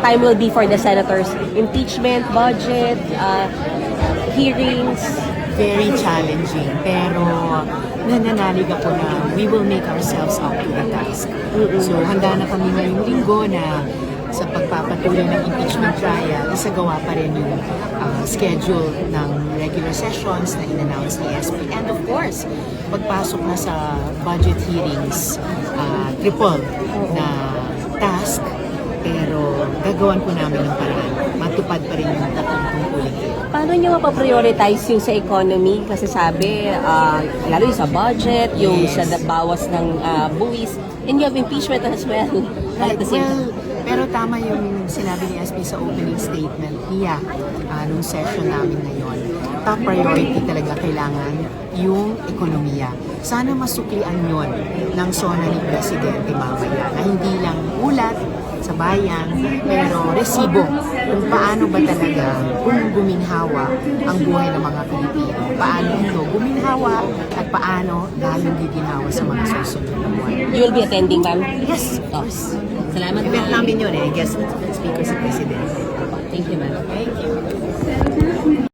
time will be for the senators? Impeachment, budget, hearings? Very challenging, pero nananalig ako na we will make ourselves up to the task. So handa na kami ngayong linggo na sa pagpapatuloy ng impeachment trial, isagawa pa rin yung schedule ng regular sessions na in-announce ni SP. And of course, pagpasok na sa budget hearings, triple na task, pero gagawan po namin ng paraan. Matupad pa rin yung tatlong tungkulin. Paano nyo mapaprioritize yung sa economy? Kasi sabi, lalo yung sa budget, yung sa bawas ng buwis, and you have impeachment as well. At the same time. Pero tama yung sinabi ni SP sa opening statement niya nung session namin ngayon. Top priority talaga kailangan yung ekonomiya. Sana masuklian yon ng sona ni Presidente mamaya na hindi lang ulat sa bayan, pero resibo kung paano ba talaga kung guminhawa ang buhay ng mga Pilipino. Paano ito guminhawa at paano lalong giginhawa sa mga susunod na buwan. You will be attending, ma'am? Yes, of course. Salamat, Event ma'am. namin yun guest speaker si Presidente. Thank you, ma'am. Thank you.